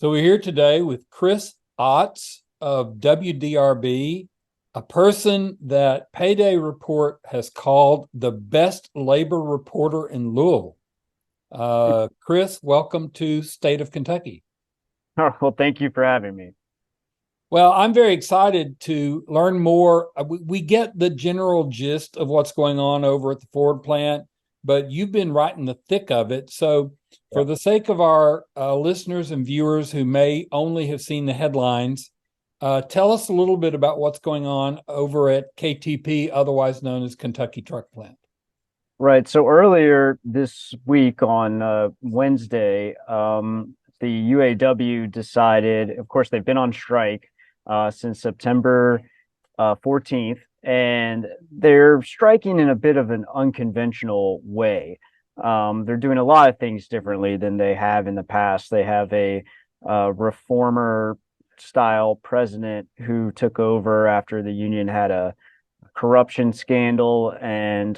So we're here today with Chris Otts of WDRB, a person that Payday Report has called the best labor reporter in Louisville. Chris, welcome to State of Kentucky. Oh, well, thank you for having me. Well, I'm very excited to learn more. We get the general gist of what's going on over at the Ford plant, but you've been right in the thick of it. So, for Yeah. the sake of our listeners and viewers who may only have seen the headlines, tell us a little bit about what's going on over at KTP, otherwise known as Kentucky Truck Plant. Right. So earlier this week on Wednesday, the UAW decided, of course, they've been on strike since September 14th, and they're striking in a bit of an unconventional way. They're doing a lot of things differently than they have in the past. They have a reformer style president who took over after the union had a corruption scandal, and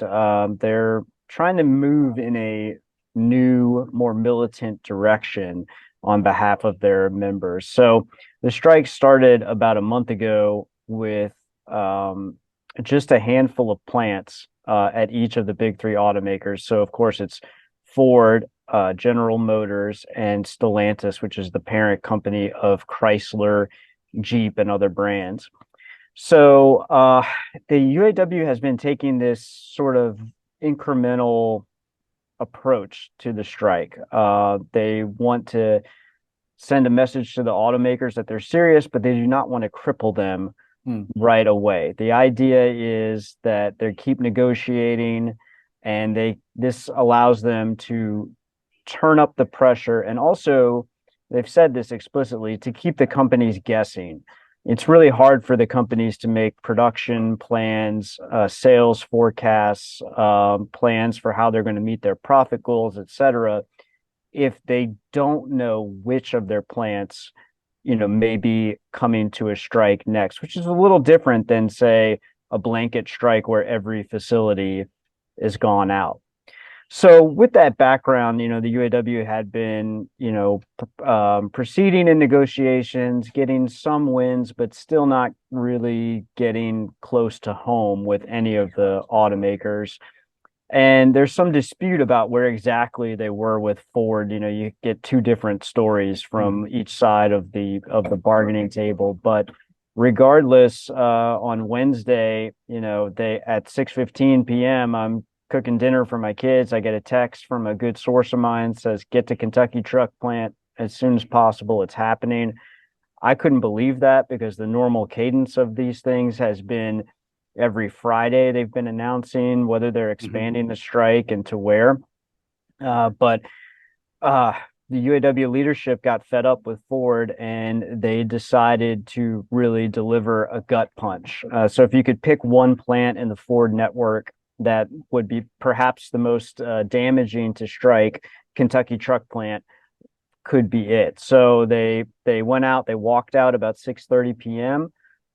they're trying to move in a new, more militant direction on behalf of their members. So the strike started about a month ago with just a handful of plants at each of the big three automakers. So, of course, it's Ford, General Motors, and Stellantis, which is the parent company of Chrysler, Jeep, and other brands. So the UAW has been taking this sort of incremental approach to the strike. They want to send a message to the automakers that they're serious, but they do not want to cripple them right away. The idea is that they keep negotiating, and this allows them to turn up the pressure, and also they've said this explicitly, to keep the companies guessing. It's really hard for the companies to make production plans, sales forecasts, plans for how they're going to meet their profit goals, et cetera, if they don't know which of their plants, may be coming to a strike next, which is a little different than, say, a blanket strike where every facility is gone out. So with that background, the UAW had been, proceeding in negotiations, getting some wins, but still not really getting close to home with any of the automakers. And there's some dispute about where exactly they were with Ford. You get two different stories from each side of the bargaining table. But regardless, on Wednesday, they at 6:15 p.m., I'm cooking dinner for my kids. I get a text from a good source of mine, says, get to Kentucky Truck Plant as soon as possible. It's happening. I couldn't believe that, because the normal cadence of these things has been every Friday they've been announcing whether they're expanding the strike and to where. But the UAW leadership got fed up with Ford, and they decided to really deliver a gut punch. So if you could pick one plant in the Ford network that would be perhaps the most damaging to strike, Kentucky Truck Plant could be it. So they went out, they walked out about 6:30 p.m.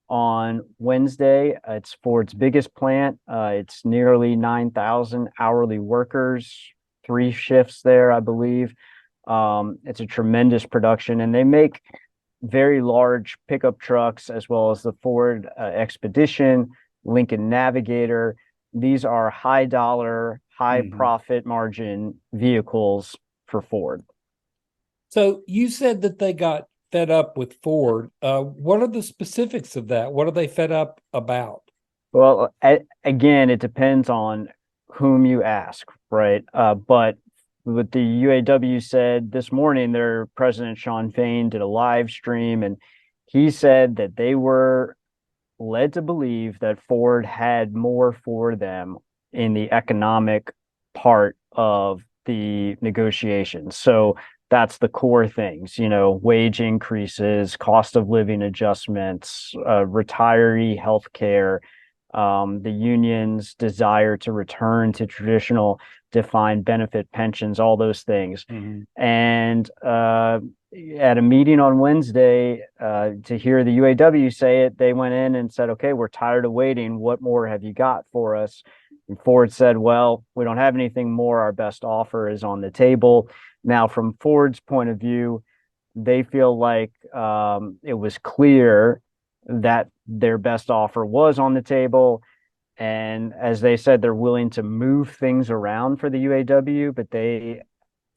on Wednesday. It's Ford's biggest plant. It's nearly 9,000 hourly workers, 3 shifts there, I believe. It's a tremendous production, and they make very large pickup trucks as well as the Ford Expedition, Lincoln Navigator. These are high dollar, high profit margin vehicles for Ford. So you said that they got fed up with Ford. What are the specifics of that? What are they fed up about? Well, again, it depends on whom you ask, right? But what the UAW said this morning, their president, Sean Fain, did a live stream, and he said that they were led to believe that Ford had more for them in the economic part of the negotiations. So that's the core things, wage increases, cost of living adjustments, retiree health care, the union's desire to return to traditional defined benefit pensions, all those things. And at a meeting on Wednesday, to hear the UAW say it, they went in and said, okay, we're tired of waiting. What more have you got for us? And Ford said, well, we don't have anything more. Our best offer is on the table. Now, from Ford's point of view, they feel like it was clear that their best offer was on the table. And as they said, they're willing to move things around for the UAW, but they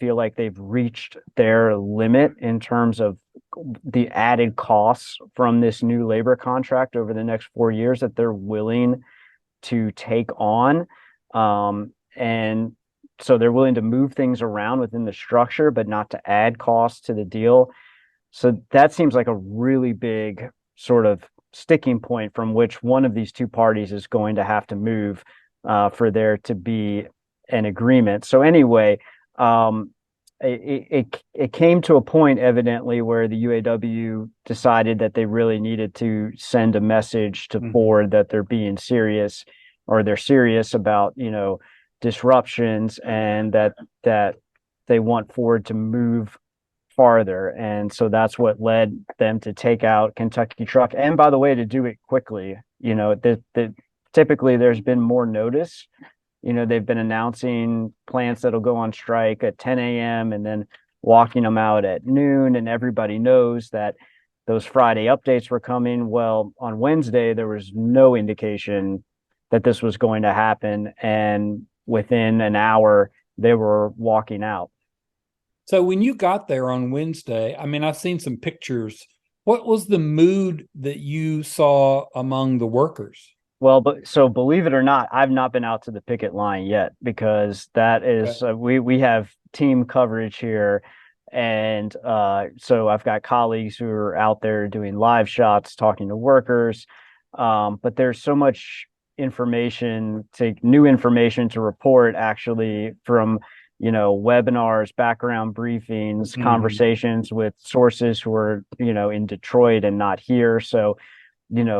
feel like they've reached their limit in terms of the added costs from this new labor contract over the next 4 years that they're willing to take on. And so they're willing to move things around within the structure, but not to add costs to the deal. So that seems like a really big sort of sticking point from which one of these two parties is going to have to move for there to be an agreement. So anyway, it came to a point evidently where the UAW decided that they really needed to send a message to Ford that they're being serious, or they're serious about, disruptions, and that they want Ford to move farther. And so that's what led them to take out Kentucky Truck. And by the way, to do it quickly, typically there's been more notice. They've been announcing plants that'll go on strike at 10 a.m. and then walking them out at noon. And everybody knows that those Friday updates were coming. Well, on Wednesday, there was no indication that this was going to happen. And within an hour, they were walking out. So when you got there on Wednesday, I mean, I've seen some pictures. What was the mood that you saw among the workers? Well, but so believe it or not, I've not been out to the picket line yet, because that is we have team coverage here, and so I've got colleagues who are out there doing live shots, talking to workers, but there's so much new information to report, actually, from webinars, background briefings, conversations with sources who are in Detroit and not here. So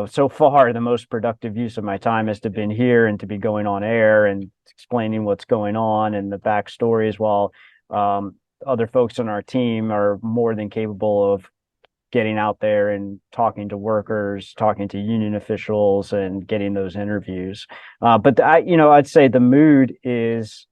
so far, the most productive use of my time has to been here and to be going on air and explaining what's going on and the backstories, while other folks on our team are more than capable of getting out there and talking to workers, talking to union officials, and getting those interviews. But I'd say the mood is,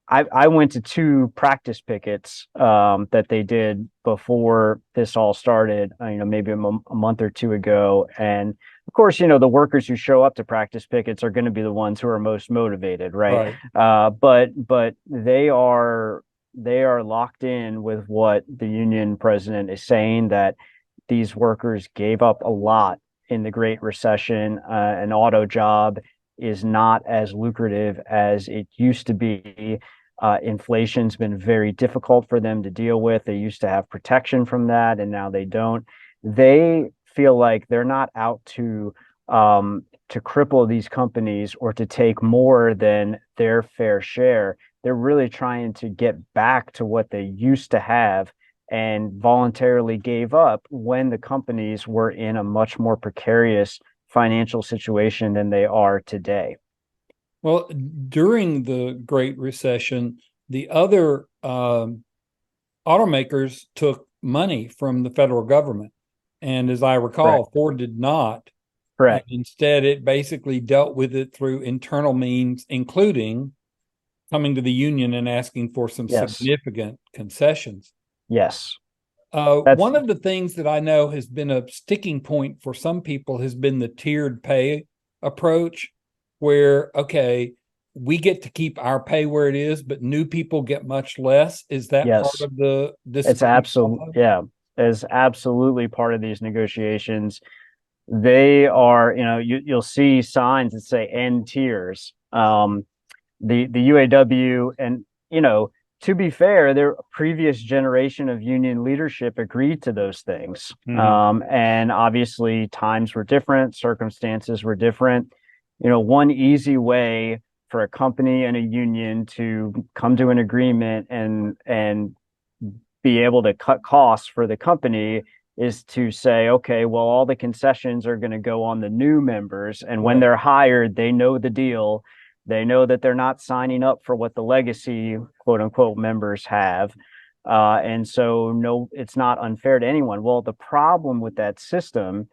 I went to two practice pickets that they did before this all started, maybe a month or two ago. And of course, the workers who show up to practice pickets are going to be the ones who are most motivated, right? But they are locked in with what the union president is saying, that these workers gave up a lot in the Great Recession. An auto job is not as lucrative as it used to be. Inflation's been very difficult for them to deal with. They used to have protection from that, and now they don't. They feel like they're not out to cripple these companies or to take more than their fair share. They're really trying to get back to what they used to have and voluntarily gave up when the companies were in a much more precarious financial situation than they are today. Well, during the Great Recession, the other automakers took money from the federal government. And as I recall, Correct. Ford did not. Correct. And instead, it basically dealt with it through internal means, including coming to the union and asking for some Yes. significant concessions. Yes. One of the things that I know has been a sticking point for some people has been the tiered pay approach, where, okay, we get to keep our pay where it is, but new people get much less. Is that part Yes. of the It's absolutely, yeah, it's absolutely part of these negotiations. They are, you'll see signs that say end tiers. The UAW, and to be fair, their previous generation of union leadership agreed to those things. And obviously times were different, circumstances were different. One easy way for a company and a union to come to an agreement and be able to cut costs for the company is to say, okay, well, all the concessions are going to go on the new members. And when they're hired, they know the deal. They know that they're not signing up for what the legacy, quote unquote, members have. And so, no, it's not unfair to anyone. Well, the problem with that system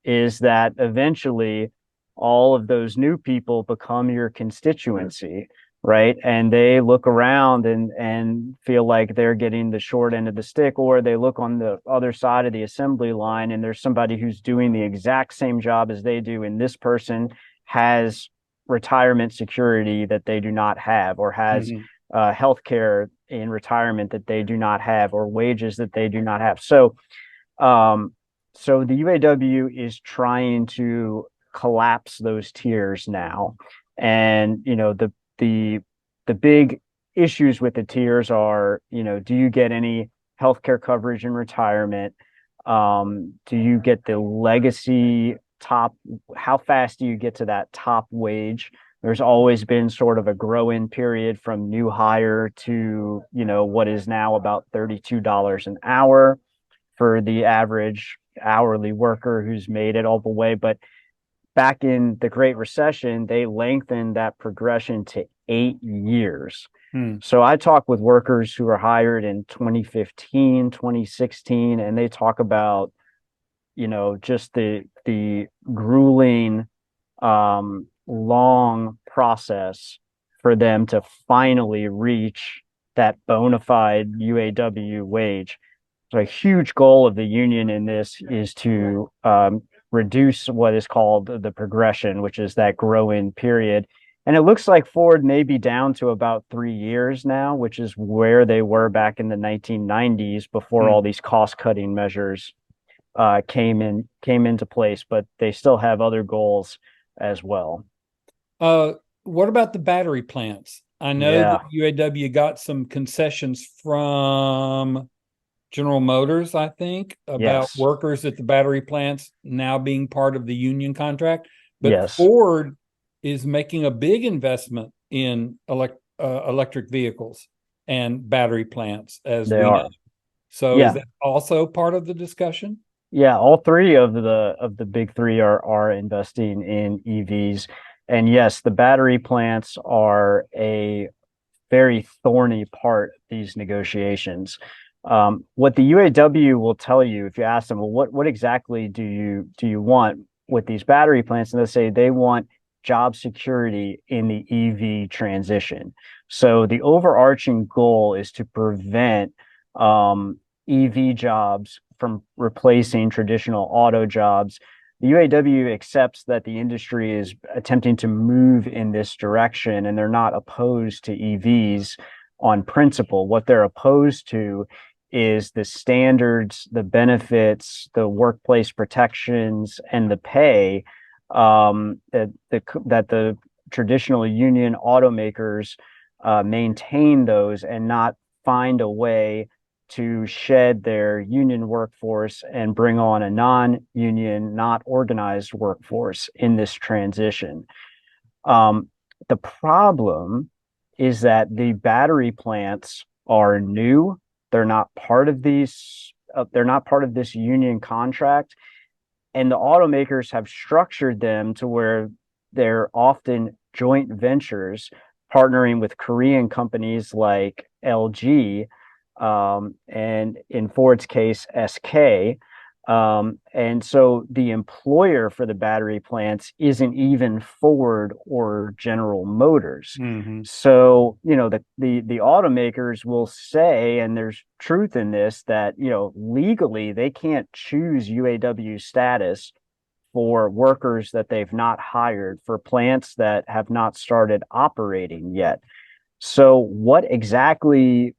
is that eventually all of those new people become your constituency. right? And they look around and feel like they're getting the short end of the stick, or they look on the other side of the assembly line and there's somebody who's doing the exact same job as they do, and this person has retirement security that they do not have, or has Mhm. health care in retirement that they do not have, or wages that they do not have. Um, so the UAW is trying to collapse those tiers now. And, the the big issues with the tiers are, do you get any healthcare coverage in retirement? Do you get the legacy top? How fast do you get to that top wage? There's always been sort of a grow-in period from new hire to, what is now about $32 an hour for the average hourly worker who's made it all the way. But back in the Great Recession, they lengthened that progression to 8 years. Hmm. So I talk with workers who were hired in 2015, 2016, and they talk about, just the grueling, long process for them to finally reach that bona fide UAW wage. So a huge goal of the union in this is to reduce what is called the progression, which is that grow-in period. And it looks like Ford may be down to about 3 years now, which is where they were back in the 1990s before all Hmm. these cost-cutting measures came into place. But they still have other goals as well. Uh, what about the battery plants? I know that Yeah. UAW got some concessions from General Motors, I think, about Yes. workers at the battery plants now being part of the union contract. But Yes. Ford is making a big investment in electric vehicles and battery plants, as They we know. are. So is Yeah. that also part of the discussion? Yeah, all three of the big three are investing in EVs. And yes, the battery plants are a very thorny part of these negotiations. What the UAW will tell you if you ask them, well, what exactly do you want with these battery plants? And they'll say they want job security in the EV transition. So the overarching goal is to prevent EV jobs from replacing traditional auto jobs. The UAW accepts that the industry is attempting to move in this direction, and they're not opposed to EVs on principle. What they're opposed to is the standards, the benefits, the workplace protections, and the pay that the traditional union automakers maintain those, and not find a way to shed their union workforce and bring on a non-union, not organized workforce in this transition. Um, the problem is that the battery plants are new. They're not part of these. They're not part of this union contract, and the automakers have structured them to where they're often joint ventures, partnering with Korean companies like LG, and in Ford's case, SK. And so the employer for the battery plants isn't even Ford or General Motors. Mm-hmm. So, the automakers will say, and there's truth in this, that, legally they can't choose UAW status for workers that they've not hired for plants that have not started operating yet. So, what exactly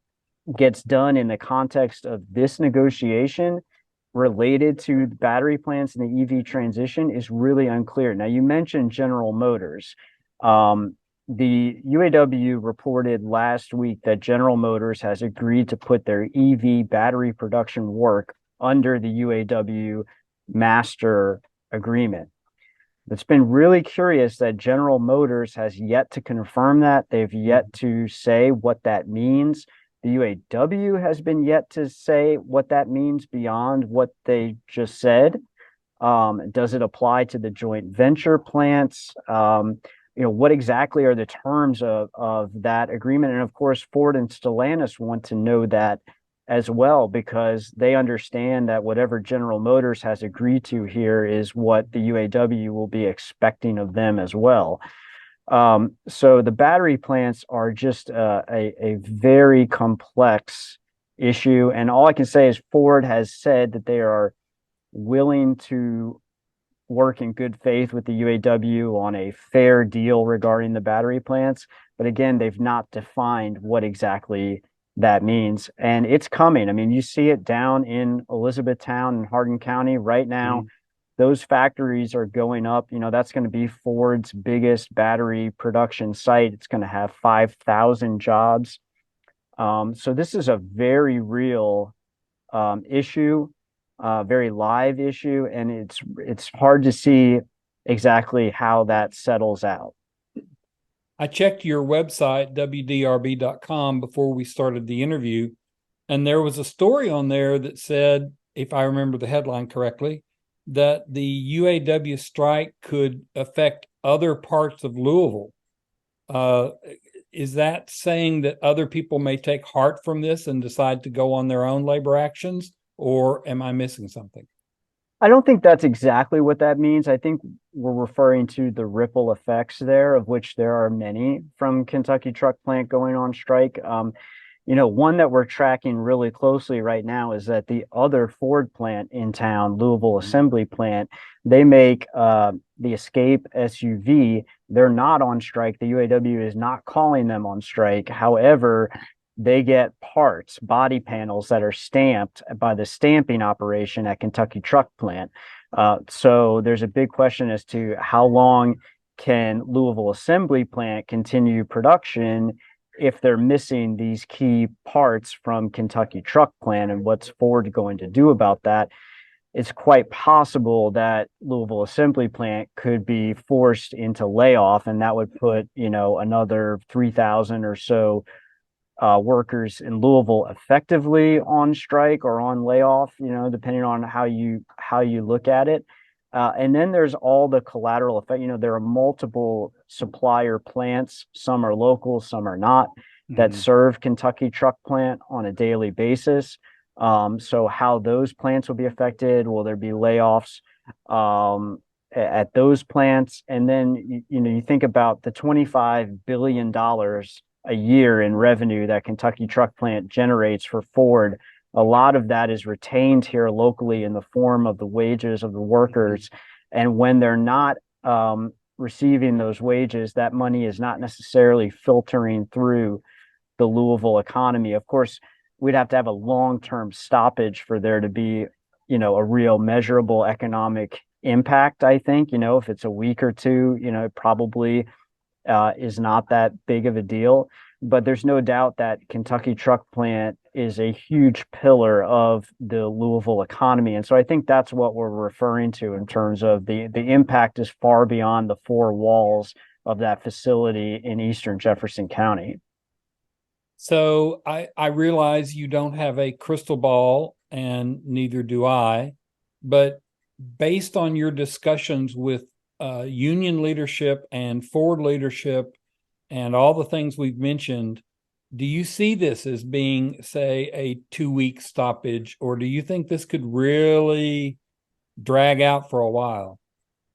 gets done in the context of this negotiation related to the battery plants and the EV transition is really unclear. Now, you mentioned General Motors. The UAW reported last week that General Motors has agreed to put their EV battery production work under the UAW master agreement. It's been really curious that General Motors has yet to confirm that. They've yet to say what that means. The UAW has been yet to say what that means beyond what they just said. Does it apply to the joint venture plants? What exactly are the terms of that agreement? And of course, Ford and Stellantis want to know that as well, because they understand that whatever General Motors has agreed to here is what the UAW will be expecting of them as well. So the battery plants are just a very complex issue. And all I can say is Ford has said that they are willing to work in good faith with the UAW on a fair deal regarding the battery plants. But again, they've not defined what exactly that means. And it's coming. I mean, you see it down in Elizabethtown and Hardin County right now. Mhm. Those factories are going up. You know, that's going to be Ford's biggest battery production site. It's going to have 5,000 jobs. So this is a very real issue, very live issue, and it's hard to see exactly how that settles out. I checked your website, WDRB.com, before we started the interview, and there was a story on there that said, if I remember the headline correctly, that the UAW strike could affect other parts of Louisville. Uh, is that saying that other people may take heart from this and decide to go on their own labor actions, or am I missing something? I don't think that's exactly what that means. I think we're referring to the ripple effects there, of which there are many from Kentucky Truck Plant going on strike. You know, one that we're tracking really closely right now is that the other Ford plant in town, Louisville Assembly Plant, they make the Escape SUV. They're not on strike. The UAW is not calling them on strike. However, they get parts, body panels that are stamped by the stamping operation at Kentucky Truck Plant. So there's a big question as to how long can Louisville Assembly Plant continue production if they're missing these key parts from Kentucky Truck Plant, and what's Ford going to do about that? It's quite possible that Louisville Assembly Plant could be forced into layoff, and that would put, you know, another 3,000 or so workers in Louisville effectively on strike or on layoff, you know, depending on how you look at it. And then there's all the collateral effect. You know, there are multiple supplier plants. Some are local, some are not, that Mhm. serve Kentucky Truck Plant on a daily basis. So how those plants will be affected? Will there be layoffs at those plants? And then you know, you think about the $25 billion a year in revenue that Kentucky Truck Plant generates for Ford. A lot of that is retained here locally in the form of the wages of the workers. And when they're not receiving those wages, that money is not necessarily filtering through the Louisville economy. Of course, we'd have to have a long-term stoppage for there to be, you know, a real measurable economic impact. I think, you know, if it's a week or two, you know, it probably is not that big of a deal. But there's no doubt that Kentucky Truck Plant is a huge pillar of the Louisville economy. And so I think that's what we're referring to in terms of the impact is far beyond the four walls of that facility in eastern Jefferson County. So I realize you don't have a crystal ball, and neither do I, but based on your discussions with union leadership and Ford leadership and all the things we've mentioned, do you see this as being, say, a 2 week stoppage, or do you think this could really drag out for a while?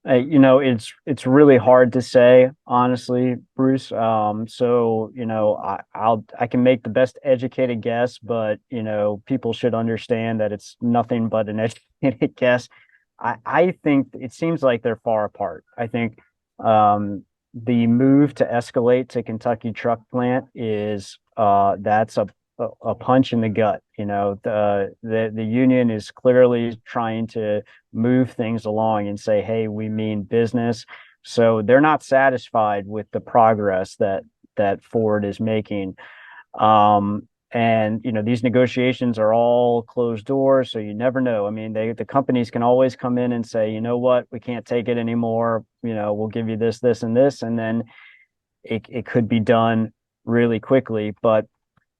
You know, it's really hard to say, honestly, Bruce. So you know, I can make the best educated guess, but you know, people should understand that it's nothing but an educated guess. I think it seems like they're far apart. I think the move to escalate to Kentucky Truck Plant is that's a punch in the gut. You know, the union is clearly trying to move things along and say, hey, we mean business. So they're not satisfied with the progress that Ford is making. And you know, these negotiations are all closed doors, so you never know. I mean, the companies can always come in and say, you know what, we can't take it anymore. You know, we'll give you this, this, and this, and then it could be done really quickly. But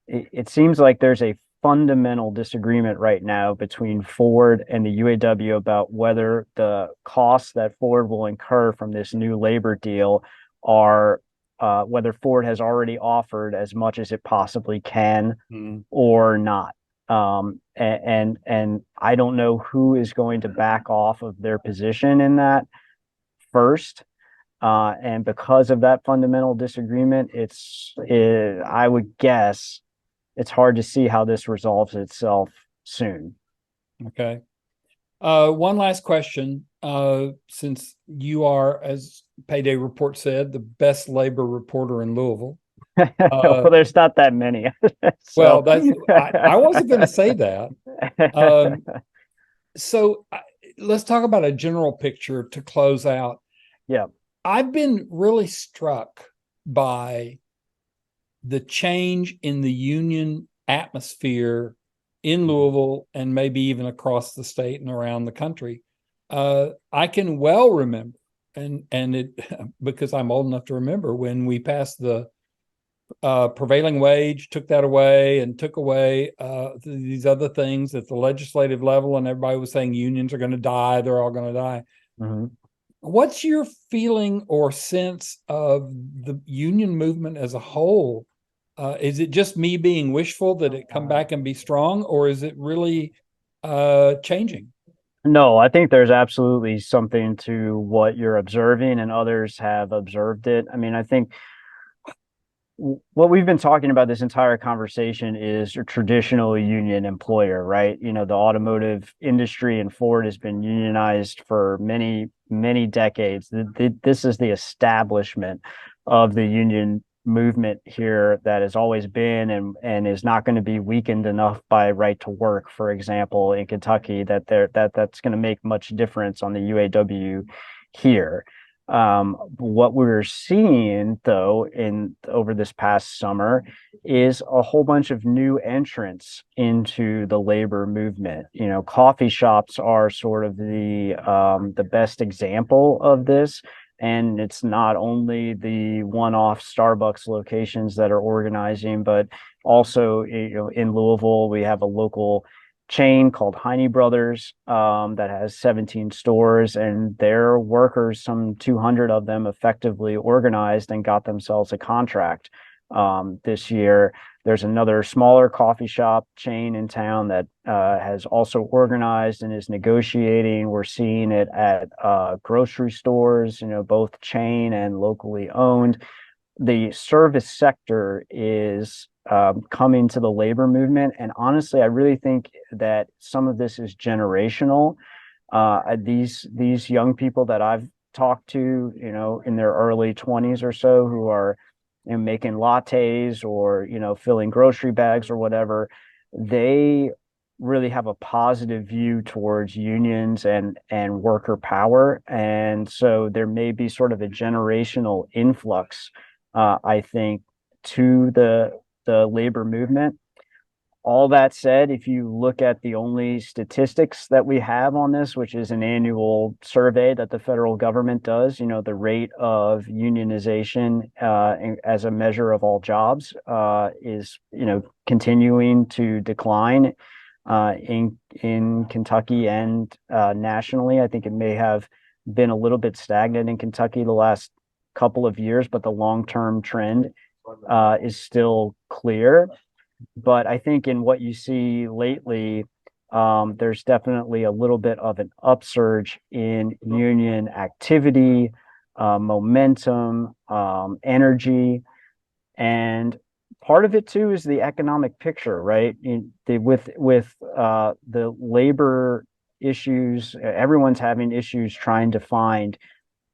it seems like there's a fundamental disagreement right now between Ford and the UAW about whether the costs that Ford will incur from this new labor deal are whether Ford has already offered as much as it possibly can Mm. or not. And I don't know who is going to back off of their position in that first. And because of that fundamental disagreement, I would guess it's hard to see how this resolves itself soon. Okay. One last question. Since you are, as Payday Report said, the best labor reporter in Louisville. Well, there's not that many. Well, So I wasn't going to say that. Um, so let's talk about a general picture to close out. yeah. I've been really struck by the change in the union atmosphere in Louisville and maybe even across the state and around the country. I can well remember, and it because I'm old enough to remember when we passed the prevailing wage, took that away, and took away these other things at the legislative level, and everybody was saying unions are going to die, they're all going to die. Mm-hmm. What's your feeling or sense of the union movement as a whole? Is it just me being wishful that it come back and be strong, or is it really changing? No, I think there's absolutely something to what you're observing, and others have observed it. I mean, I think what we've been talking about this entire conversation is a traditional union employer, right? You know, the automotive industry and Ford has been unionized for many, many decades. This is the establishment of the union movement here that has always been and is not going to be weakened enough by right to work, for example, in Kentucky, that's going to make much difference on the UAW here. What we're seeing though in over this past summer is a whole bunch of new entrants into the labor movement. You know, coffee shops are sort of the best example of this. And it's not only the one-off Starbucks locations that are organizing, but also, you know, in Louisville, we have a local chain called Heine Brothers that has 17 stores, and their workers, some 200 of them, effectively organized and got themselves a contract this year. There's another smaller coffee shop chain in town that has also organized and is negotiating. We're seeing it at grocery stores, you know, both chain and locally owned. The service sector is coming to the labor movement. And honestly, I really think that some of this is generational. These young people that I've talked to, you know, in their early 20s or so, who are, you know, making lattes or, you know, filling grocery bags or whatever, they really have a positive view towards unions and worker power. And so there may be sort of a generational influx, I think, to the labor movement. All that said, if you look at the only statistics that we have on this, which is an annual survey that the federal government does, you know, the rate of unionization as a measure of all jobs is, you know, continuing to decline in Kentucky and nationally. I think it may have been a little bit stagnant in Kentucky the last couple of years, but the long-term trend is still clear. But I think in what you see lately, there's definitely a little bit of an upsurge in union activity, momentum, energy, and part of it too is the economic picture, right? With the labor issues, everyone's having issues trying to find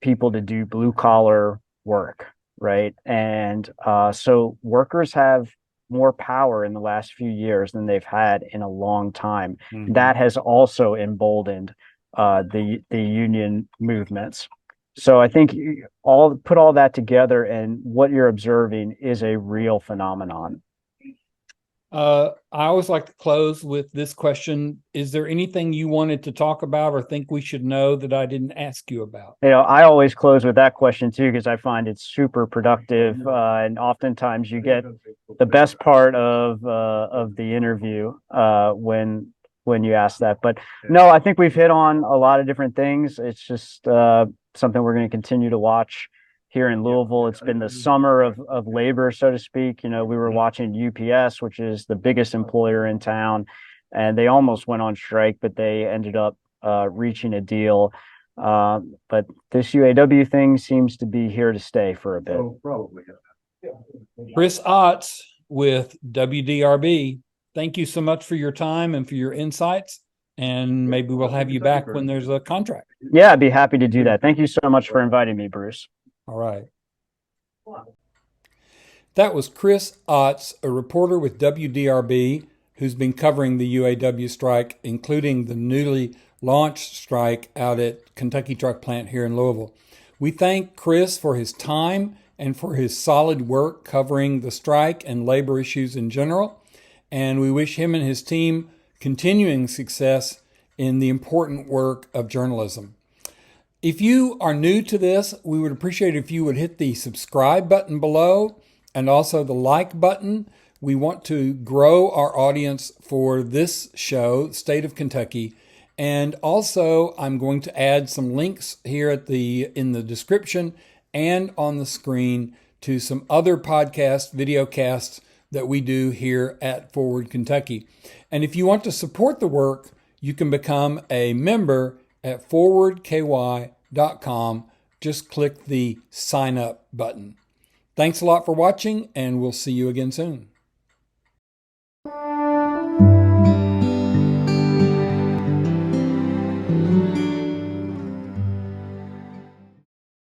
people to do blue collar work, right? And so workers have more power in the last few years than they've had in a long time. Mm-hmm. That has also emboldened the union movements. So I think put all that together, and what you're observing is a real phenomenon. I always like to close with this question. Is there anything you wanted to talk about or think we should know that I didn't ask you about? You know, I always close with that question too, because I find it super productive. And oftentimes you get the best part of the interview when you ask that. But no, I think we've hit on a lot of different things. It's just something we're going to continue to watch here in Louisville. It's been the summer of labor, so to speak. You know, we were watching UPS, which is the biggest employer in town, and they almost went on strike, but they ended up reaching a deal. But this UAW thing seems to be here to stay for a bit. Oh, probably. Chris Otts with WDRB. Thank you so much for your time and for your insights. And maybe we'll have you back when there's a contract. Yeah, I'd be happy to do that. Thank you so much for inviting me, Bruce. All right. That was Chris Otts, a reporter with WDRB, who's been covering the UAW strike, including the newly launched strike out at Kentucky Truck Plant here in Louisville. We thank Chris for his time and for his solid work covering the strike and labor issues in general. And we wish him and his team continuing success in the important work of journalism. If you are new to this, we would appreciate if you would hit the subscribe button below and also the like button. We want to grow our audience for this show, State of Kentucky. And also, I'm going to add some links here in the description and on the screen to some other podcast, videocasts that we do here at Forward Kentucky. And if you want to support the work, you can become a member at forwardky.com. Just click the sign up button. Thanks a lot for watching, and we'll see you again soon.